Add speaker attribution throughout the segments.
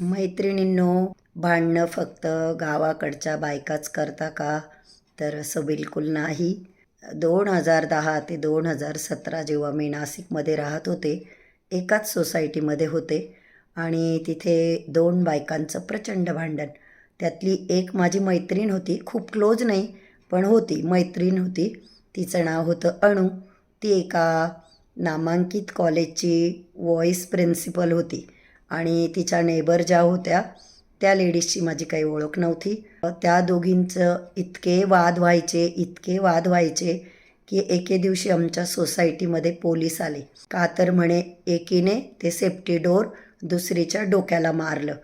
Speaker 1: मैत्रिणींनो, भांडणं फक्त गावाकडच्या बायकाच करता का? तर असं बिलकुल नाही. 2010 ते 2017 जेव्हा मी नाशिकमध्ये राहत होते, एकाच सोसायटीमध्ये होते आणि तिथे 2 बायकांचं प्रचंड भांडण. त्यातली एक माझी मैत्रीण होती, खूप क्लोज नाही, पण होती, मैत्रीण होती. तिचं नाव होतं अणू. ती एका नामांकित कॉलेजची व्हॉईस प्रिन्सिपल होती आणि तिच्या नेबर ज्या होत्या त्या लेडीजची माझी काही ओळख नव्हती. त्या दोघींचं इतके वाद व्हायचे की एके दिवशी आमच्या सोसायटीमध्ये पोलीस आले. का तर म्हणे एकीने ते सेफ्टी डोर दुसरीच्या डोक्याला मारलं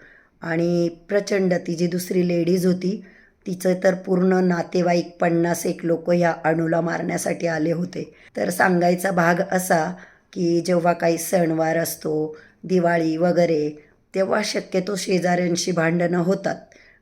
Speaker 1: आणि प्रचंड ती जी दुसरी लेडीज होती तिचं तर पूर्ण नातेवाईक 50 एक लोक ह्या अणूला मारण्यासाठी आले होते. तर सांगायचा भाग असा की जेव्हा काही सणवार असतो, दिवाळी वगैरे, तेव्हा शक्यतो शेजाऱ्यांशी भांडणं होतात.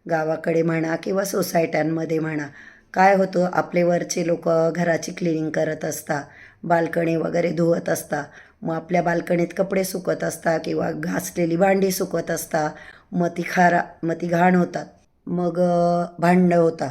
Speaker 1: गावाकडे म्हणा किंवा सोसायट्यांमध्ये म्हणा. काय होतं, आपले वरचे लोक घराची क्लिनिंग करत असतात, बाल्कनी वगैरे धुवत असतात. मग आपल्या बाल्कनीत कपडे सुकत असतात किंवा घासलेली भांडी सुकत असतात. मग ती घाण होतात. मग भांडणं होतात.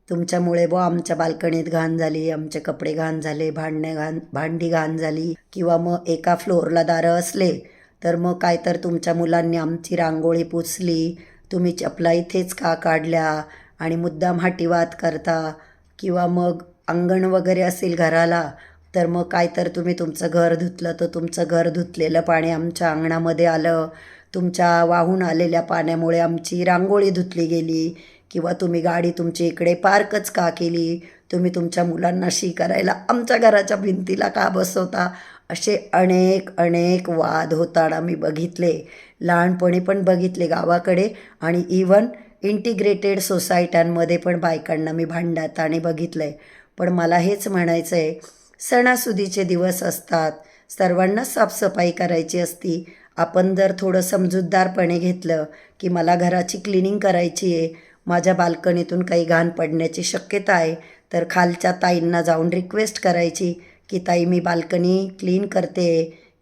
Speaker 1: तुमच्यामुळे आमच्या बाल्कनीत घाण झाली, आमचे कपडे घाण झाले, भांडी घाण झाली. किंवा मग एका फ्लोअरला दारं असले तर मग काय तर तुमच्या मुलांनी आमची रांगोळी पुसली, तुम्ही चपला इथेच का काढल्या आणि मुद्दाम हाटीवाद करता. किंवा मग अंगण वगैरे असेल घराला तर मग काय तर तुम्ही तुमचं घर धुतलं तर तुमचं घर धुतलेलं पाणी आमच्या अंगणामध्ये आलं, तुमच्या वाहून आलेल्या पाण्यामुळे आमची रांगोळी धुतली गेली. किंवा तुम्ही गाडी तुमची इकडे पार्कच का केली, तुम्ही तुमच्या मुलांना शी करायला आमच्या घराच्या भिंतीला का बसवता. असे अनेक अनेक वाद होताना मी बघितले, लहानपणी पण बघितले गावाकडे आणि इवन इंटिग्रेटेड सोसायट्यांमध्ये पण बायकांना मी भांडताना बघितलं आहे. पण मला हेच म्हणायचं आहे, सणासुदीचे दिवस असतात, सर्वांनाच साफसफाई करायची असती. आपण जर थोडं समजूतदारपणे घेतलं की मला घराची क्लिनिंग करायची आहे, माझ्या बाल्कनीतून काही घाण पडण्याची शक्यता आहे, तर खालच्या ताईंना जाऊन रिक्वेस्ट करायची की ताई मी बाल्कनी क्लीन करते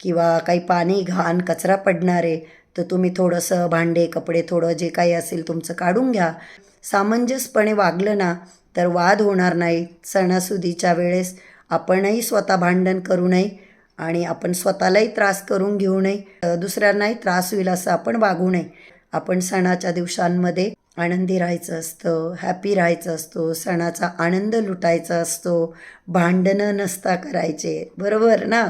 Speaker 1: किंवा काही पाणी घाण कचरा पडणार आहे, तर तुम्ही थोडंसं भांडे कपडे थोडं जे काही असेल तुमचं काढून घ्या. सामंजस्यपणे वागलं ना तर वाद होणार नाही. सणासुदीच्या वेळेस आपणही स्वतः भांडण करू नये आणि आपण स्वतःलाही त्रास करून घेऊ नये, दुसऱ्यांनाही त्रास होईल असं आपण वागू नये. आपण सणाच्या दिवसांमध्ये आनंदी राहायचं असतं, हॅपी राहायचं असतो, सणाचा आनंद लुटायचा असतो, भांडणं नसता करायचे, बरोबर ना?